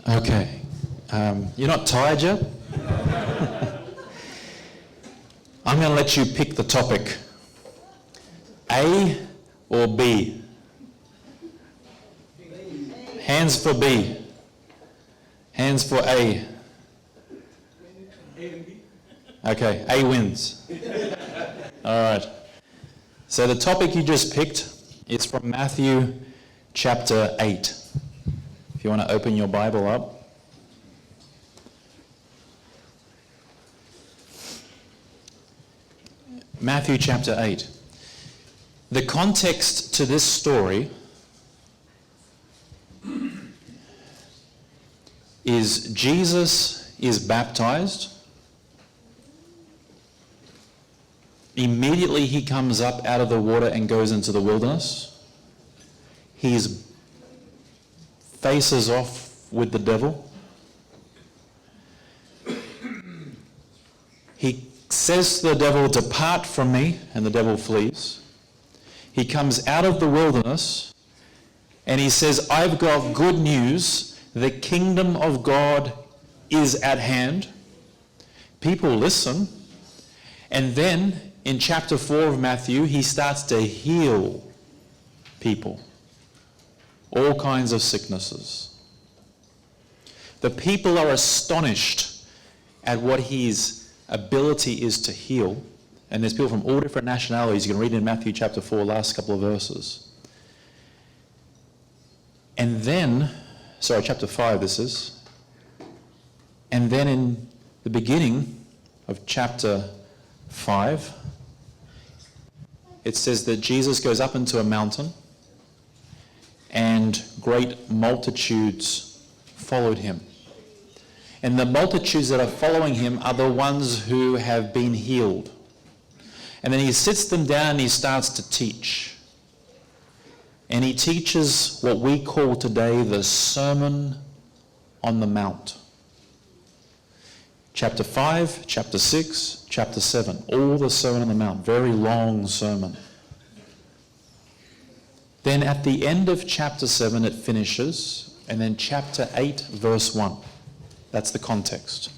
Okay. You're not tired yet? I'm going to let you pick the topic. A or B? Hands for B. Hands for A. Okay, A wins. All right. So the topic you just picked is from Matthew chapter 8. If you want to open your Bible up. Matthew chapter 8. The context to this story is Jesus is baptized. Immediately he comes up out of the water and goes into the wilderness. He faces off with the devil. He says to the devil, "Depart from me," and the devil flees. He comes out of the wilderness and he says, "I've got good news. The kingdom of God is at hand." People listen. And then in chapter 4 of Matthew, he starts to heal people. All kinds of sicknesses. The people are astonished at what his ability is to heal. And there's people from all different nationalities. You can read in Matthew chapter 4, last couple of verses. And then, chapter 5 this is. And then in the beginning of chapter 5, it says that Jesus goes up into a mountain and great multitudes followed him. And the multitudes that are following him are the ones who have been healed. And then he sits them down and he starts to teach. And he teaches what we call today the Sermon on the Mount. Chapter 5, chapter 6, chapter 7, all the Sermon on the Mount, very long sermon. Then at the end of chapter 7 it finishes, and then chapter 8 verse 1. That's the context.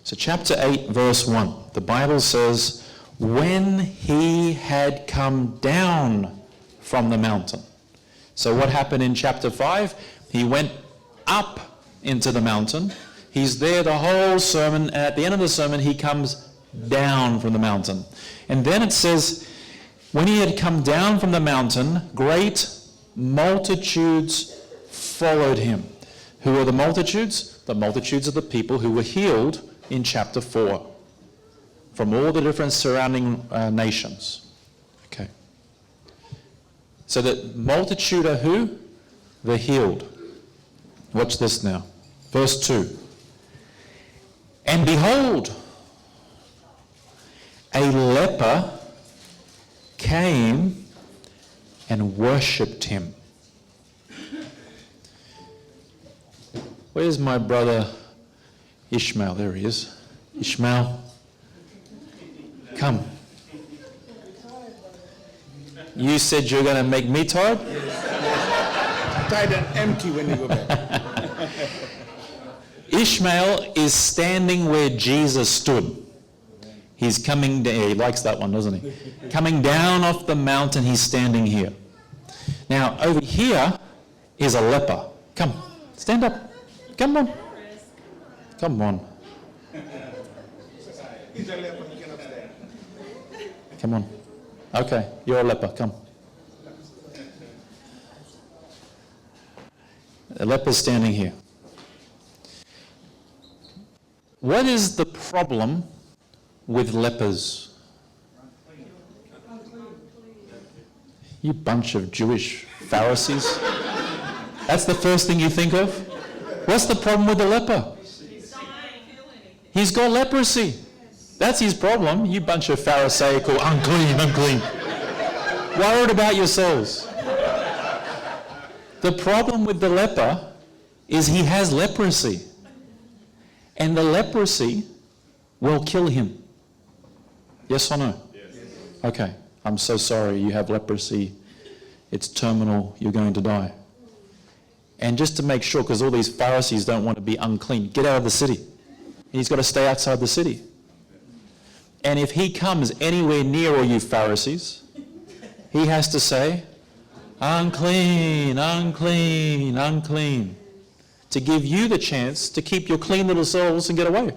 So chapter 8 verse 1, the Bible says, when he had come down from the mountain. So what happened in chapter 5? He went up into the mountain. He's there the whole sermon, and at the end of the sermon he comes down from the mountain. And then it says, when he had come down from the mountain, great multitudes followed him. Who are the multitudes? The multitudes of the people who were healed in chapter 4 from all the different surrounding nations. Okay. So the multitude are who? The healed. Watch this now. Verse 2. And behold, a leper came and worshipped him. Where's my brother Ishmael? There he is. Ishmael, come. You said you're going to make me tired? Tired and empty when you go back. Ishmael is standing where Jesus stood. He's coming down. He likes that one, doesn't he? Coming down off the mountain, he's standing here. Now, over here is a leper. Come, stand up. Come on. Come on. He's a leper, he cannot stand. Come on. Okay, you're a leper. Come. The leper's standing here. What is the problem with lepers? You bunch of Jewish Pharisees. That's the first thing you think of? What's the problem with the leper? He's got leprosy. That's his problem. You bunch of Pharisaical, unclean. Worried about yourselves. The problem with the leper is he has leprosy. And the leprosy will kill him. Yes or no? Yes. Okay. I'm so sorry you have leprosy. It's terminal. You're going to die. And just to make sure, because all these Pharisees don't want to be unclean, get out of the city. He's got to stay outside the city. And if he comes anywhere near all you Pharisees, he has to say, unclean, unclean, unclean, to give you the chance to keep your clean little souls and get away.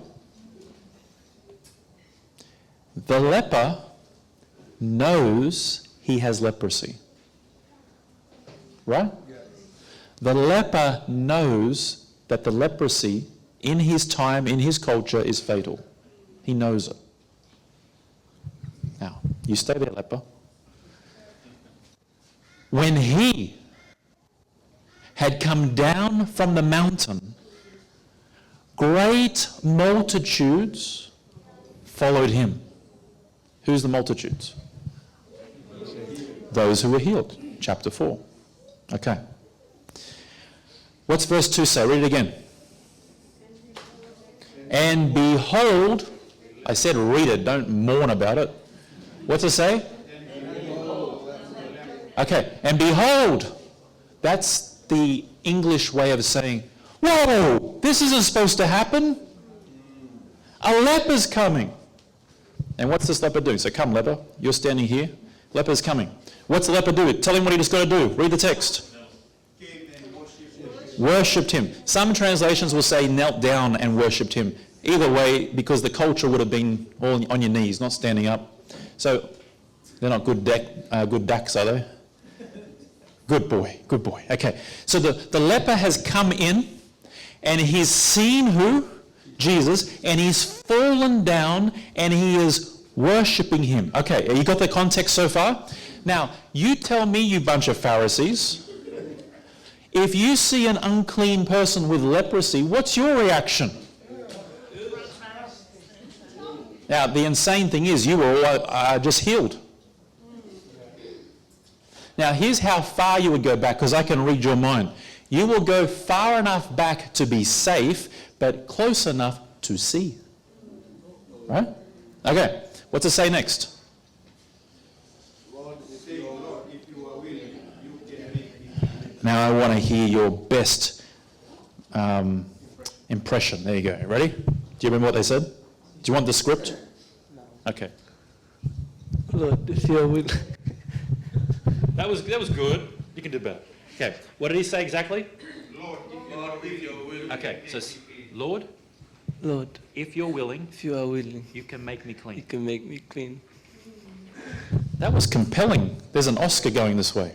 The leper knows he has leprosy. Right? The leper knows that the leprosy in his time, in his culture, is fatal. He knows it. Now, you stay there, leper. When he had come down from the mountain, great multitudes followed him. Who's the multitudes? Those who were healed. Chapter 4. Okay. What's verse 2 say? Read it again. And behold, I said read it, don't mourn about it. What's it say? Okay, and behold, that's the English way of saying, whoa, this isn't supposed to happen. A leper's coming. And what's this leper doing? So come, leper, you're standing here. Leper's coming. What's the leper do? Tell him what he just got to do. Read the text. Worshipped him. Some translations will say knelt down and worshipped him. Either way, because the culture would have been all on your knees, not standing up. So they're not good ducks, are they? Good boy, good boy. Okay, so the leper has come in and he's seen who? Jesus, and he's fallen down and he is worshipping him. Okay, you got the context so far? Now, you tell me, you bunch of Pharisees, if you see an unclean person with leprosy, what's your reaction? Now, the insane thing is you were all just healed. Now, here's how far you would go back, because I can read your mind. You will go far enough back to be safe, but close enough to see. Right? Okay, what's it say next? Now I want to hear your best impression. There you go. Ready? Do you remember what they said? Do you want the script? Okay. Lord, if you will. That was good. You can do better. Okay. What did he say exactly? Lord, if you are willing. Okay. So, Lord, if you're willing, if you are willing, you can make me you clean. can make me clean. That was compelling. There's an Oscar going this way.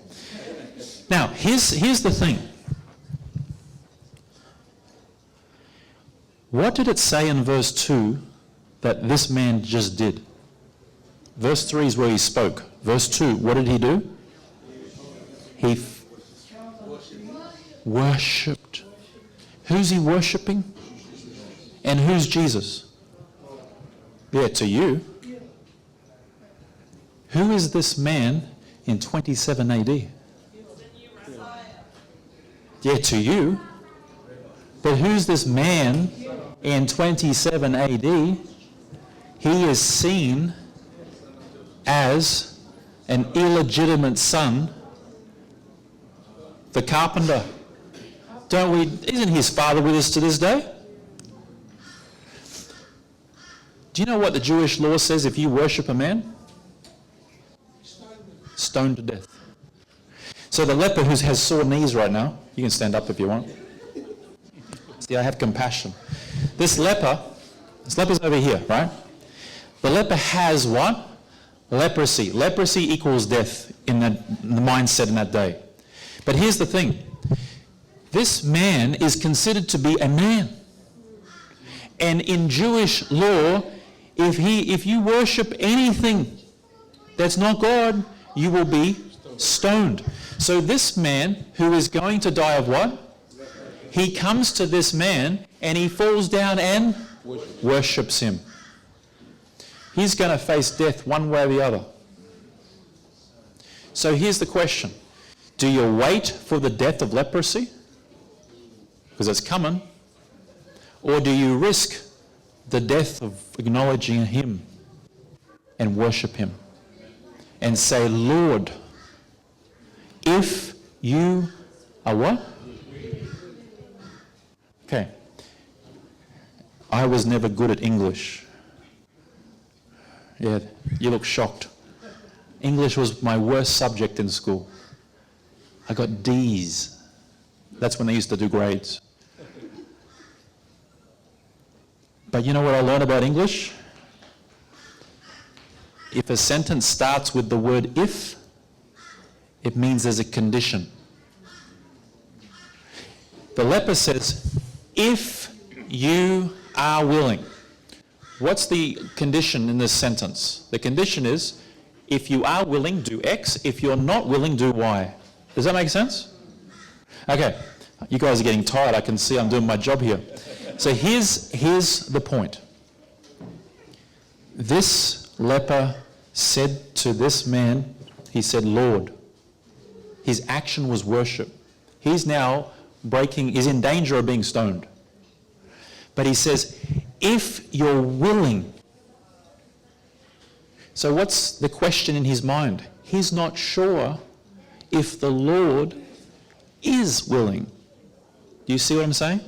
Now, here's the thing. What did it say in verse 2 that this man just did? Verse 3 is where he spoke. Verse 2, what did he do? He worshipped. Who's he worshipping? And who's Jesus? Yeah, to you. Who is this man in 27 AD? Yeah, to you. But who's this man in 27 AD? He is seen as an illegitimate son, the carpenter. Isn't his father with us to this day? Do you know what the Jewish law says if you worship a man? Stoned to death. So the leper who has sore knees right now, you can stand up if you want. See, I have compassion. This leper's over here, right? The leper has what? Leprosy. Leprosy equals death in the mindset in that day. But here's the thing. This man is considered to be a man. And in Jewish law, if you worship anything that's not God, you will be stoned. So this man who is going to die of what? He comes to this man and he falls down and worships him. He's going to face death one way or the other. So here's the question. Do you wait for the death of leprosy? Because it's coming. Or do you risk the death of acknowledging him and worship him? And say, Lord, if you are what? Okay. I was never good at English. Yeah, you look shocked. English was my worst subject in school. I got D's. That's when they used to do grades. But you know what I learned about English? If a sentence starts with the word if, it means there's a condition. The leper says, if you are willing. What's the condition in this sentence? The condition is, if you are willing, do X. If you're not willing, do Y. Does that make sense? Okay, you guys are getting tired. I can see I'm doing my job here. So here's the point. This leper said to this man, he said, Lord. His action was worship. He's now he's in danger of being stoned. But he says, if you're willing. So what's the question in his mind? He's not sure if the Lord is willing. Do you see what I'm saying?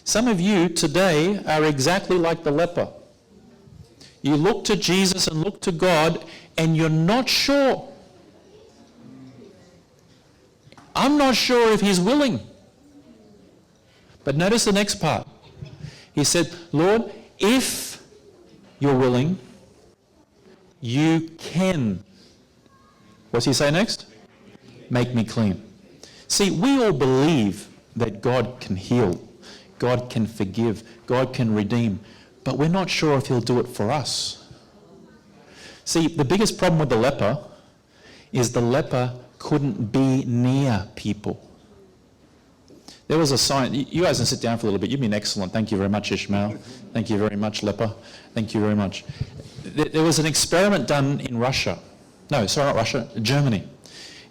Some of you today are exactly like the leper. You look to Jesus and look to God and you're not sure. I'm not sure if he's willing. But notice the next part. He said, Lord, if you're willing, you can. What's he say next? Make me clean. See, we all believe that God can heal, God can forgive, God can redeem, but we're not sure if he'll do it for us. See, the biggest problem with the leper is the leper couldn't be near people. There was a sign. You guys can sit down for a little bit. You've been excellent. Thank you very much, Ishmael. Thank you very much, leper. Thank you very much. There was an experiment done in Russia. No, sorry, not Russia, Germany.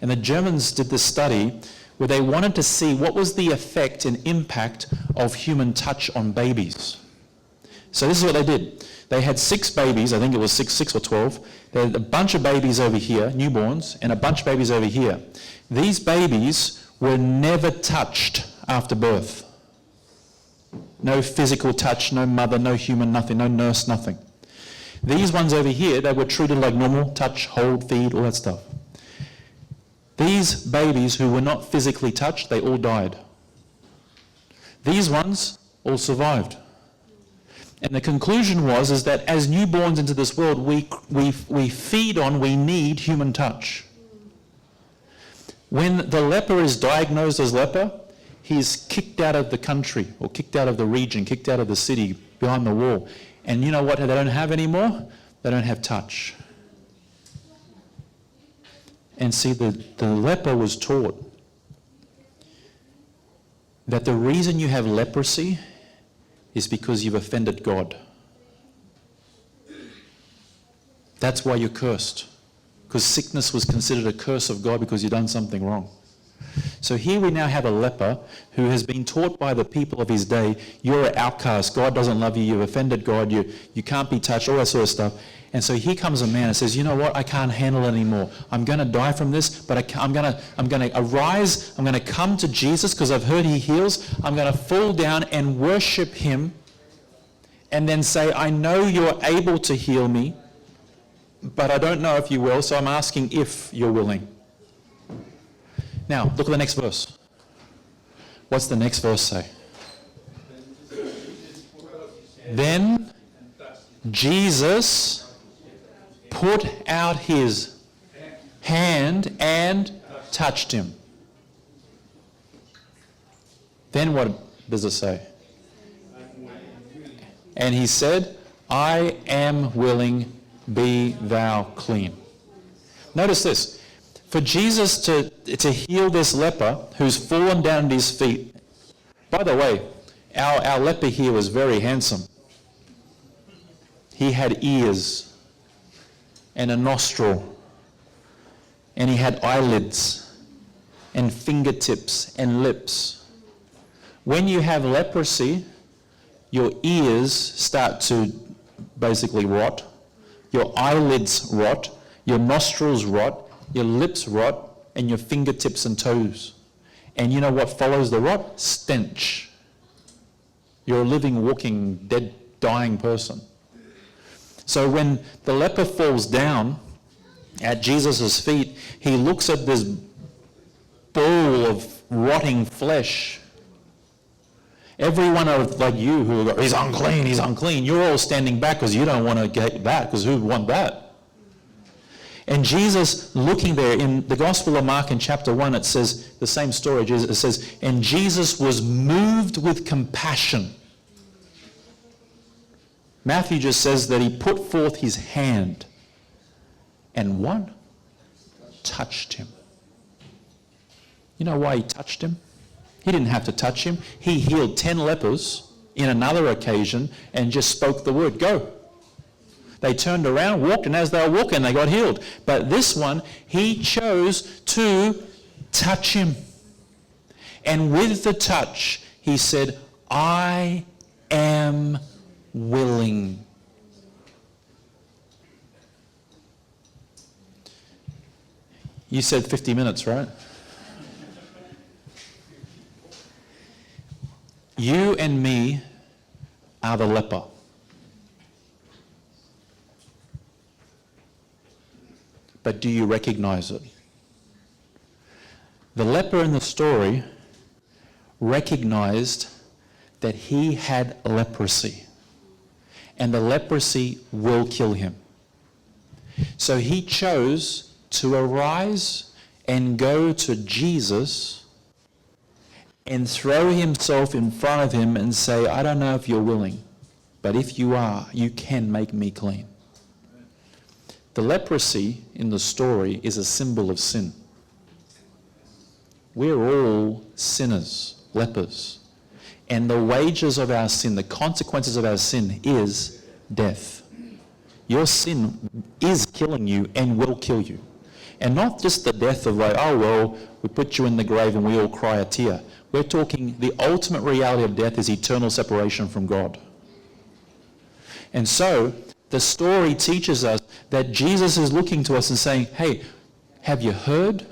And the Germans did this study where they wanted to see what was the effect and impact of human touch on babies. So this is what they did. They had 6 babies, I think it was 6 or 12. They had a bunch of babies over here, newborns, and a bunch of babies over here. These babies were never touched after birth. No physical touch, no mother, no human, nothing, no nurse, nothing. These ones over here, they were treated like normal, touch, hold, feed, all that stuff. These babies who were not physically touched, they all died. These ones all survived. And the conclusion was that as newborns into this world, we feed on, we need human touch. When the leper is diagnosed as leper, he's kicked out of the country, or kicked out of the region, kicked out of the city, behind the wall. And you know what they don't have anymore? They don't have touch. And see, the leper was taught that the reason you have leprosy is because you've offended God. That's why you're cursed. Because sickness was considered a curse of God because you've done something wrong. So here we now have a leper who has been taught by the people of his day, you're an outcast, God doesn't love you, you've offended God, you can't be touched, all that sort of stuff. And so here comes a man and says, you know what, I can't handle it anymore. I'm going to die from this, but I'm going to arise, I'm going to come to Jesus because I've heard he heals. I'm going to fall down and worship him and then say, I know you're able to heal me, but I don't know if you will, so I'm asking if you're willing. Now, look at the next verse. What's the next verse say? Then Jesus put out his hand and touched him. Then what does it say? And he said, I am willing, be thou clean. Notice this. For Jesus to heal this leper who's fallen down at his feet. By the way, our leper here was very handsome. He had ears and a nostril, and he had eyelids and fingertips and lips. When you have leprosy, your ears start to basically rot, your eyelids rot, your nostrils rot, your lips rot, and your fingertips and toes. And you know what follows the rot? Stench. You're a living, walking, dead, dying person. So when the leper falls down at Jesus' feet, he looks at this bowl of rotting flesh. Everyone like you who are, he's unclean. You're all standing back because you don't want to get that, because who would want that? And Jesus looking there, in the Gospel of Mark in chapter 1, it says, the same story, it says, and Jesus was moved with compassion. Matthew just says that he put forth his hand and what? Touched him. You know why he touched him? He didn't have to touch him. He healed 10 lepers in another occasion and just spoke the word, go. They turned around, walked, and as they were walking, they got healed. But this one, he chose to touch him. And with the touch, he said, I am willing. You said 50 minutes, right? You and me are the leper. But do you recognize it? The leper in the story recognized that he had leprosy, and the leprosy will kill him. So he chose to arise and go to Jesus and throw himself in front of him and say, I don't know if you're willing, but if you are, you can make me clean. The leprosy in the story is a symbol of sin. We're all sinners, lepers. And the wages of our sin, the consequences of our sin is death. Your sin is killing you and will kill you. And not just the death of like, oh well, we put you in the grave and we all cry a tear. We're talking the ultimate reality of death is eternal separation from God. And so, the story teaches us that Jesus is looking to us and saying, hey, have you heard?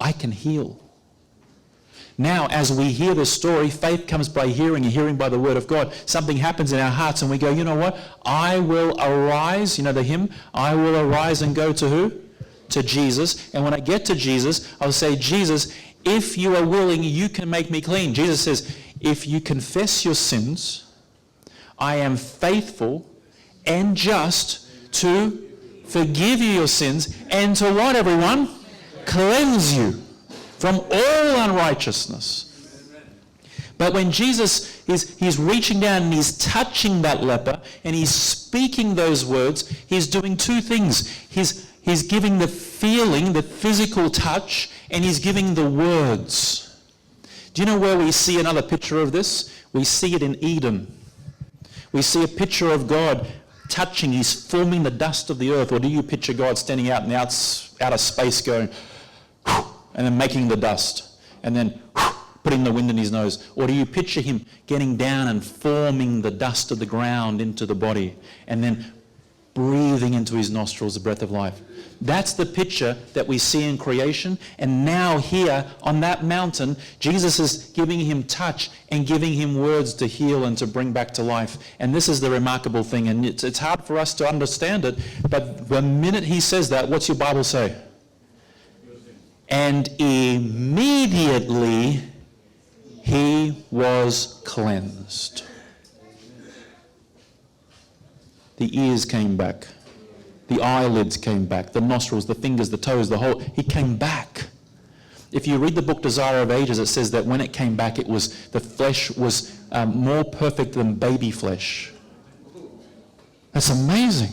I can heal. Now, as we hear the story, faith comes by hearing and hearing by the word of God. Something happens in our hearts and we go, you know what? I will arise. You know the hymn? I will arise and go to who? To Jesus. And when I get to Jesus, I'll say, Jesus, if you are willing, you can make me clean. Jesus says, if you confess your sins, I am faithful and just to forgive you your sins and to what, everyone? Cleanse you from all unrighteousness. But when Jesus he's reaching down and he's touching that leper and he's speaking those words, he's doing two things. He's giving the feeling, the physical touch, and he's giving the words. Do you know where we see another picture of this? We see it in Eden. We see a picture of God touching, he's forming the dust of the earth. Or do you picture God standing out in outer space going, and then making the dust, and then putting the wind in his nose? Or do you picture him getting down and forming the dust of the ground into the body, and then breathing into his nostrils the breath of life? That's the picture that we see in creation. And now here on that mountain, Jesus is giving him touch and giving him words to heal and to bring back to life. And this is the remarkable thing. And it's hard for us to understand it. But the minute he says that, what's your Bible say? And immediately he was cleansed. The ears came back. The eyelids came back. The nostrils, the fingers, the toes, the whole. He came back. If you read the book Desire of Ages, it says that when it came back, the flesh was more perfect than baby flesh. That's amazing.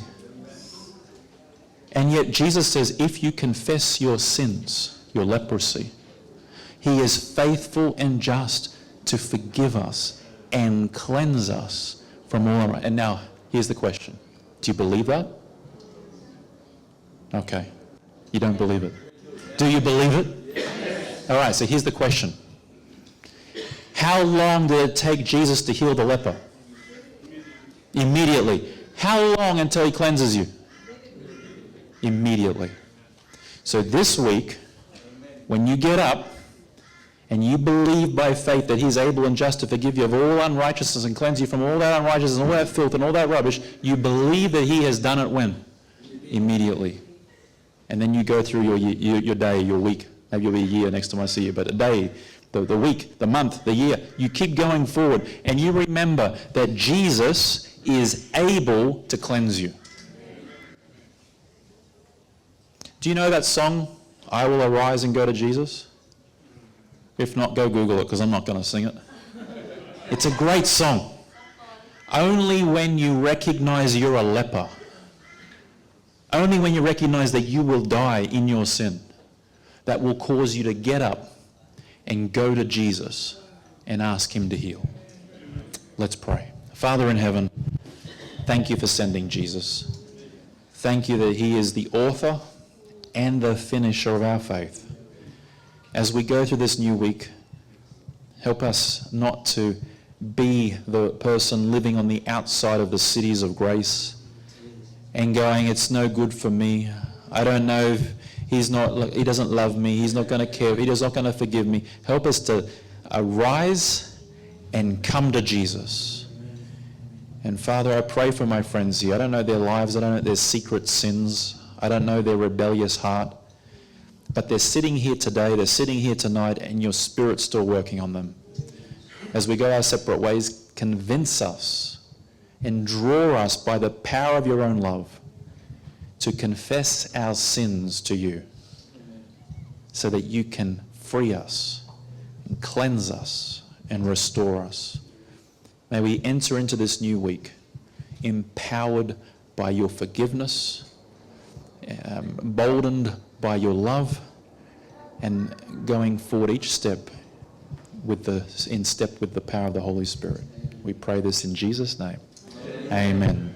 And yet Jesus says, if you confess your sins, your leprosy, he is faithful and just to forgive us and cleanse us from all unrighteousness. And now, here's the question. Do you believe that? Okay. You don't believe it. Do you believe it? Yes. All right, so here's the question. How long did it take Jesus to heal the leper? Immediately. How long until he cleanses you? Immediately. So this week, when you get up and you believe by faith that he's able and just to forgive you of all unrighteousness and cleanse you from all that unrighteousness and all that filth and all that rubbish, you believe that he has done it when? Immediately. And then you go through your day, your week. Maybe you'll be a year next time I see you, but a day, the week, the month, the year. You keep going forward, and you remember that Jesus is able to cleanse you. Do you know that song, I Will Arise and Go to Jesus? If not, go Google it, because I'm not going to sing it. It's a great song. Only when you recognize you're a leper, only when you recognize that you will die in your sin, that will cause you to get up and go to Jesus and ask him to heal. Let's pray. Father in heaven, thank you for sending Jesus. Thank you that he is the author and the finisher of our faith. As we go through this new week, help us not to be the person living on the outside of the cities of grace and going, it's no good for me. I don't know if he doesn't love me. He's not going to care. He's not going to forgive me. Help us to arise and come to Jesus. And Father, I pray for my friends here. I don't know their lives. I don't know their secret sins. I don't know their rebellious heart. But they're sitting here today, they're sitting here tonight, and your Spirit's still working on them. As we go our separate ways, convince us and draw us by the power of your own love to confess our sins to you, so that you can free us and cleanse us and restore us. May we enter into this new week empowered by your forgiveness, emboldened by your love, and going forward each step in step with the power of the Holy Spirit. We pray this in Jesus' name. Amen.